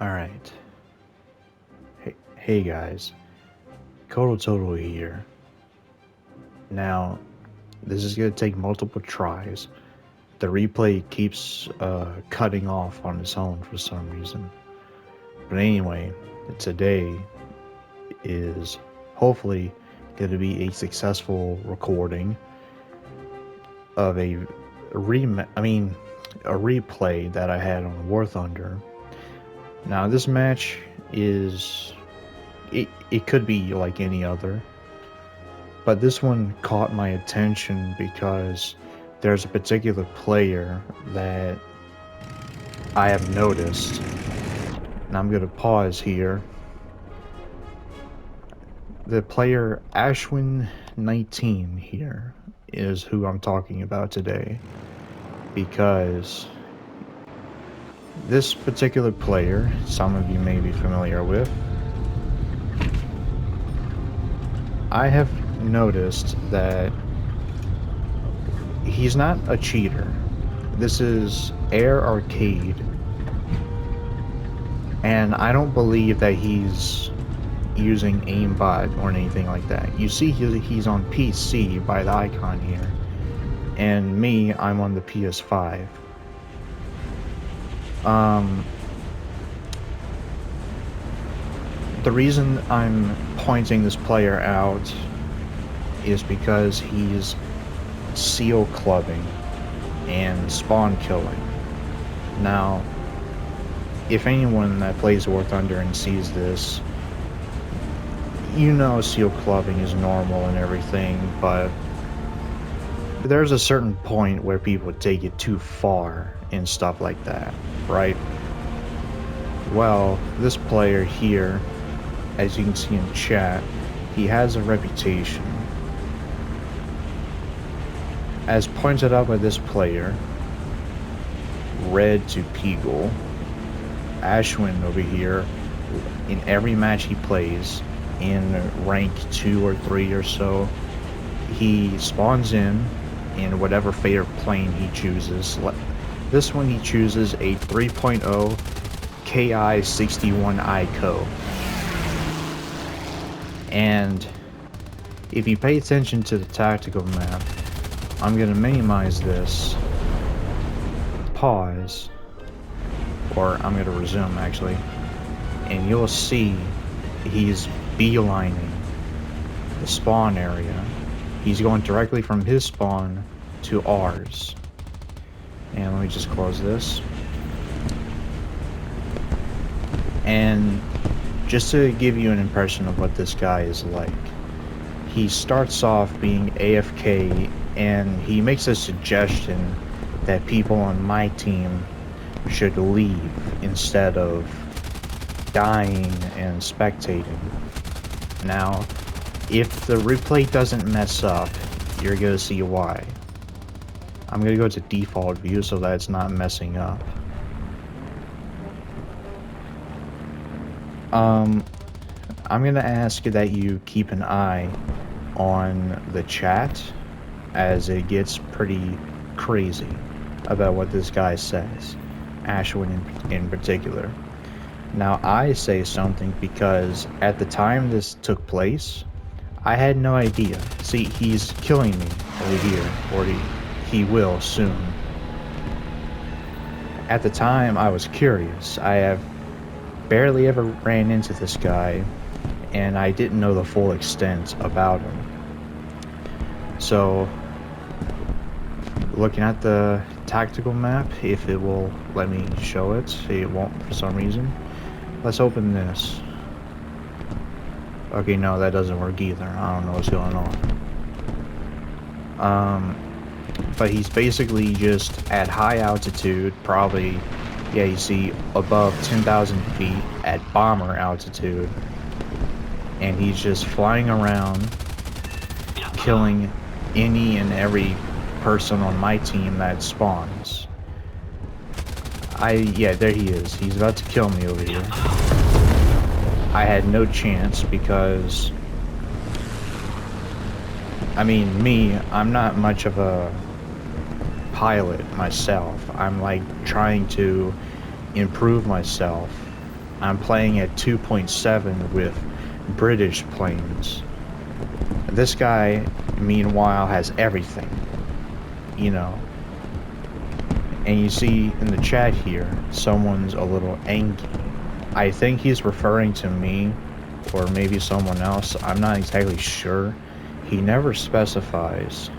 Alright. Hey guys. Kodo here. Now, this is gonna take multiple tries. The replay keeps cutting off on its own for some reason. But anyway, today is hopefully gonna be a successful recording of a replay that I had on War Thunder. Now this match is it could be like any other, but this one caught my attention because there's a particular player that I have noticed, and I'm gonna pause here. The player Ashwin19 here is who I'm talking about today, because this particular player, some of you may be familiar with, I have noticed that he's not a cheater. This is Air Arcade, and I don't believe that he's using aimbot or anything like that. You see he's on PC by the icon here, and me, I'm on the PS5. The reason I'm pointing this player out is because he's seal clubbing and spawn killing. Now, if anyone that plays War Thunder and sees this, you know seal clubbing is normal and everything, but there's a certain point where people take it too far and stuff like that, right? Well, this player here, as you can see in chat, he has a reputation. As pointed out by this player, Red to Peagle, Ashwin over here, in every match he plays, in rank 2 or 3 or so, he spawns in whatever favorite plane he chooses. This one he chooses a 3.0 Ki-61 ICO. And if you pay attention to the tactical map, I'm gonna minimize this, pause, or I'm gonna resume actually, and you'll see he's beelining the spawn area. He's going directly from his spawn to ours. And let me just close this. And just to give you an impression of what this guy is like, he starts off being AFK, and he makes a suggestion that people on my team should leave instead of dying and spectating. Now, if the replay doesn't mess up, you're gonna see why. I'm gonna go to default view so that it's not messing up. I'm gonna ask that you keep an eye on the chat, as it gets pretty crazy about what this guy says, Ashwin in particular. Now, I say something because at the time this took place, I had no idea. See, he's killing me over here, or he will soon. At the time, I was curious. I have barely ever ran into this guy, and I didn't know the full extent about him. So, looking at the tactical map, if it will let me show it, it won't for some reason. Let's open this. Okay, no, that doesn't work either. I don't know what's going on. But he's basically just at high altitude, probably, yeah, you see, above 10,000 feet at bomber altitude. And he's just flying around, killing any and person on my team that spawns. Yeah, there he is. He's about to kill me over here. I had no chance because, I mean, I'm not much of a pilot myself. I'm like trying to improve myself I'm playing at 2.7 with British planes. This guy, meanwhile, has everything, you know. And you see in the chat here, someone's a little angry. I think he's referring to me, or maybe someone else. I'm not exactly sure. He never specifies.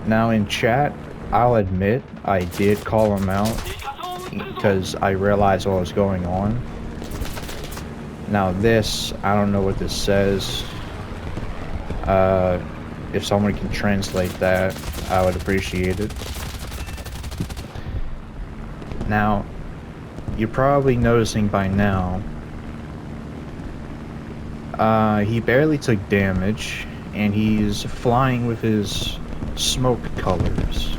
Now in chat, I'll admit I did call him out because I realized what was going on. Now this, I don't know what this says. If someone can translate that, I would appreciate it. Now, you're probably noticing by now, he barely took damage, and he's flying with his smoke colors.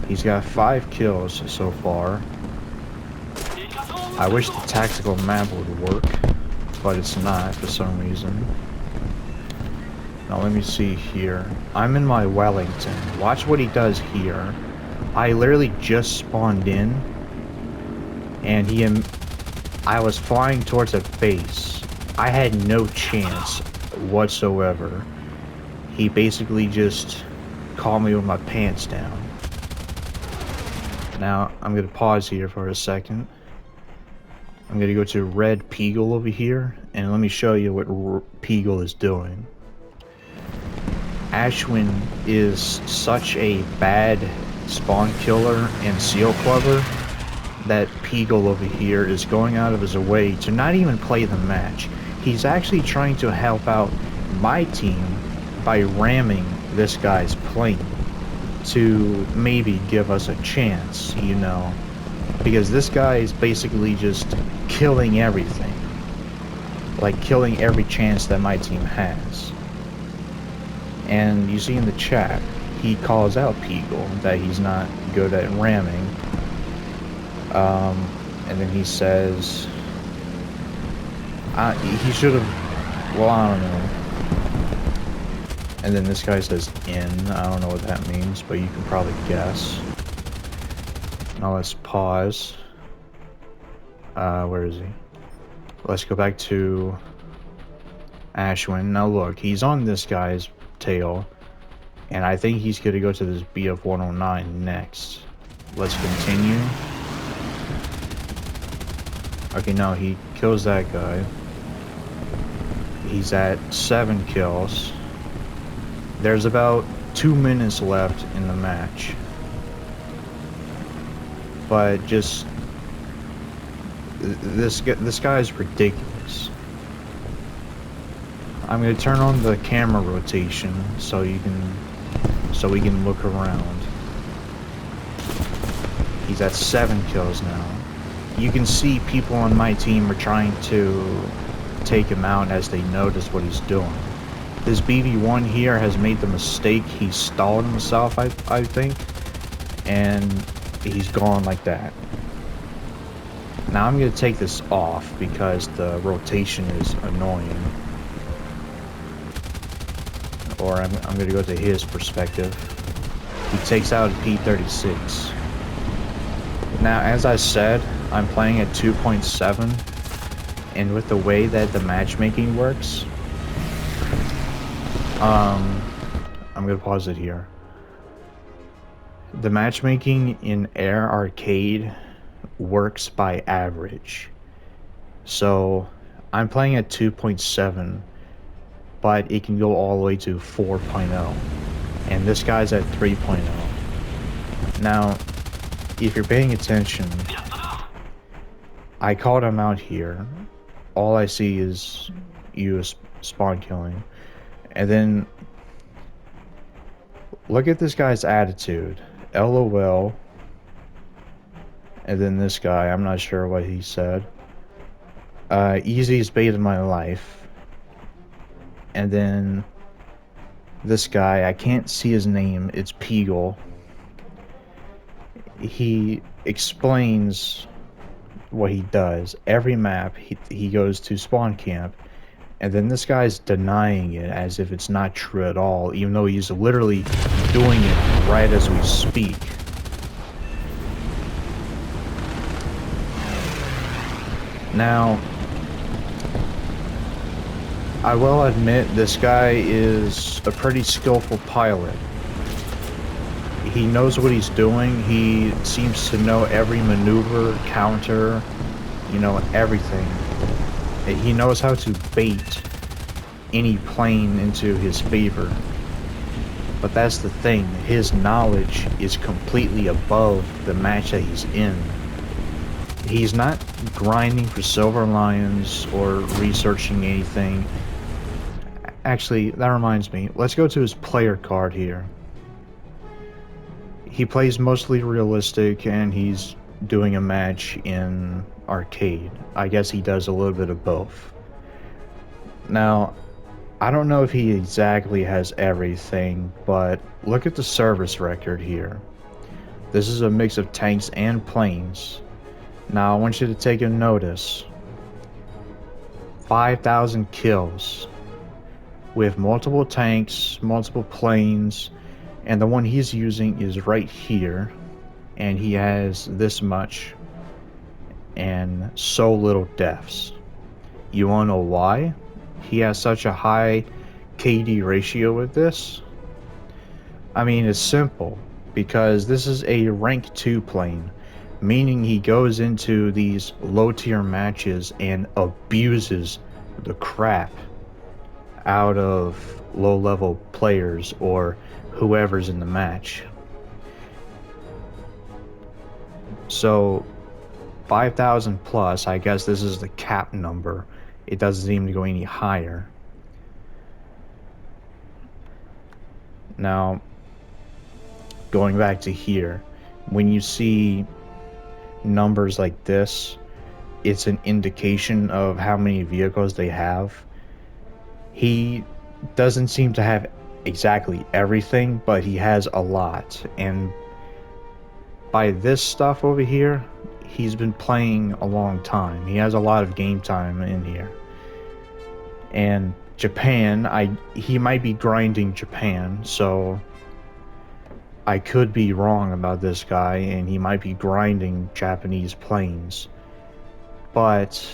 He's got 5 kills so far. I wish the tactical map would work, but it's not for some reason. Now let me see here. I'm in my Wellington. Watch what he does here. I literally just spawned in, and I was flying towards a base. I had no chance whatsoever. He basically just caught me with my pants down. Now, I'm gonna pause here for a second. I'm gonna go to Red Peagle over here, and let me show you what Peagle is doing. Ashwin is such a bad spawn killer and seal clubber that Peagle over here is going out of his way to not even play the match. He's actually trying to help out my team by ramming this guy's plane to maybe give us a chance, you know, because this guy is basically just killing everything, like killing every chance that my team has. And you see in the chat, he calls out Peagle that he's not good at ramming. And then he says, he should have, well, I don't know. And then this guy says in, I don't know what that means, but you can probably guess. Now let's pause. Where is he? Let's go back to Ashwin. Now look, he's on this guy's tail, and I think he's gonna go to this BF 109 next. Let's continue. Okay, no, he kills that guy. He's at 7 kills. There's about 2 minutes left in the match. But just this guy is ridiculous. I'm gonna turn on the camera rotation so we can look around. He's at 7 kills now. You can see people on my team are trying to take him out as they notice what he's doing. This BV1 here has made the mistake. He stalled himself, I think, and he's gone like that. Now I'm gonna take this off because the rotation is annoying. Or I'm gonna go to his perspective. He takes out a P-36. Now, as I said, I'm playing at 2.7, and with the way that the matchmaking works, I'm gonna pause it here. The matchmaking in Air Arcade works by average. So, I'm playing at 2.7, but it can go all the way to 4.0, and this guy's at 3.0. Now, if you're paying attention, I called him out here. All I see is you spawn killing. And then, look at this guy's attitude. LOL. And then this guy, I'm not sure what he said. Easiest bait in my life. And then, this guy, I can't see his name, it's Peagle. He explains what he does. Every map, he goes to spawn camp, and then this guy's denying it as if it's not true at all, even though he's literally doing it right as we speak. Now, I will admit this guy is a pretty skillful pilot. He knows what he's doing. He seems to know every maneuver, counter, you know, everything. He knows how to bait any plane into his favor. But that's the thing, his knowledge is completely above the match that he's in. He's not grinding for Silver Lions or researching anything. Actually, that reminds me, let's go to his player card here. He plays mostly realistic and he's doing a match in arcade. I guess he does a little bit of both. Now, I don't know if he exactly has everything, but look at the service record here. This is a mix of tanks and planes. Now, I want you to take a notice. 5,000 kills with multiple tanks, multiple planes, and the one he's using is right here, and he has this much and so little deaths. You wanna know why he has such a high KD ratio with this? I mean, it's simple, because this is a rank 2 plane, meaning he goes into these low tier matches and abuses the crap out of low level players or whoever's in the match. So 5,000 plus, I guess this is the cap number. It doesn't seem to go any higher. Now, going back to here, when you see numbers like this, it's an indication of how many vehicles they have. He doesn't seem to have exactly everything, but he has a lot, and by this stuff over here, he's been playing a long time. He has a lot of game time in here. And Japan, he might be grinding Japan, so I could be wrong about this guy, and he might be grinding Japanese planes. But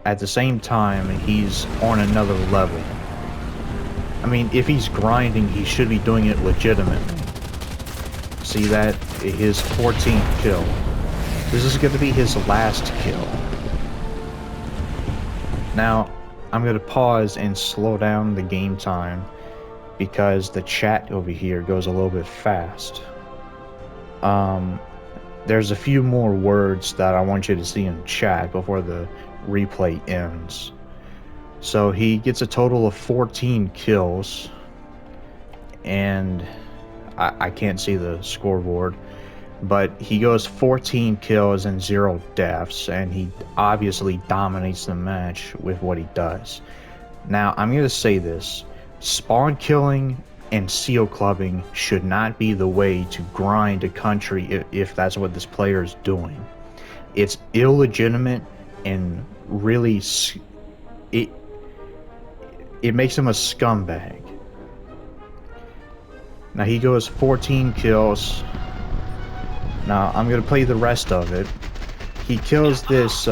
at the same time, he's on another level. I mean, if he's grinding, he should be doing it legitimately. See that? His 14th kill. This is going to be his last kill. Now, I'm going to pause and slow down the game time because the chat over here goes a little bit fast. There's a few more words that I want you to see in chat before the replay ends. So he gets a total of 14 kills, and I can't see the scoreboard, but he goes 14 kills and 0 deaths, and he obviously dominates the match with what he does. Now, I'm going to say this. Spawn killing and seal clubbing should not be the way to grind a country if that's what this player is doing. It's illegitimate, and really, it makes him a scumbag. Now he goes 14 kills. Now I'm gonna play the rest of it. He kills this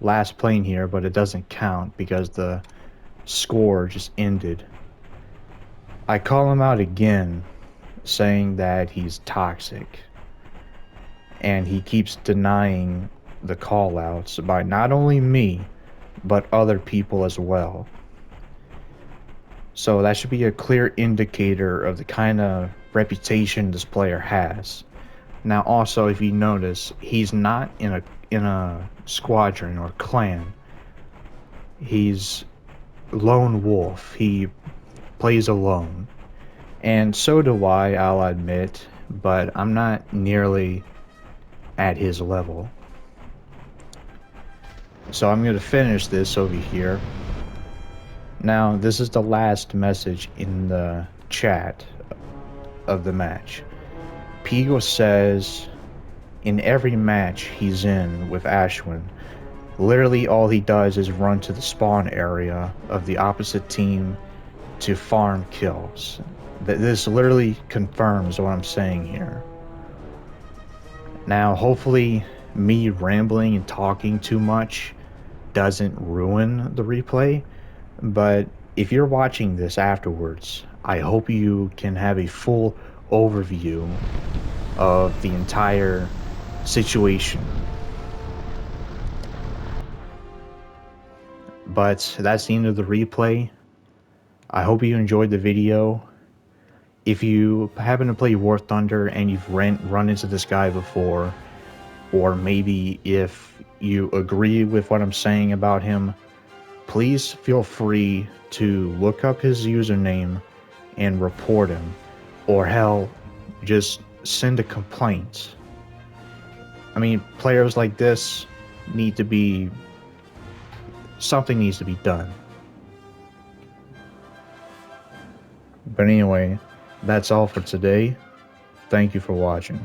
last plane here, but it doesn't count because the score just ended. I call him out again, saying that he's toxic, and he keeps denying the call outs by not only me but other people as well. So that should be a clear indicator of the kind of reputation this player has. Now also, if you notice, he's not in a squadron or clan. He's lone wolf. He plays alone. And so do I'll admit, but I'm not nearly at his level. So I'm going to finish this over here. Now, this is the last message in the chat of the match. Pigo says, in every match he's in with Ashwin, literally all he does is run to the spawn area of the opposite team to farm kills. This literally confirms what I'm saying here. Now, hopefully, me rambling and talking too much doesn't ruin the replay, but if you're watching this afterwards, I hope you can have a full overview of the entire situation. But that's the end of the replay. I hope you enjoyed the video. If you happen to play War Thunder and you've run into this guy before, or maybe if you agree with what I'm saying about him, please feel free to look up his username and report him, or hell, just send a complaint. I mean, players like this need to be... something needs to be done. But anyway, that's all for today. Thank you for watching.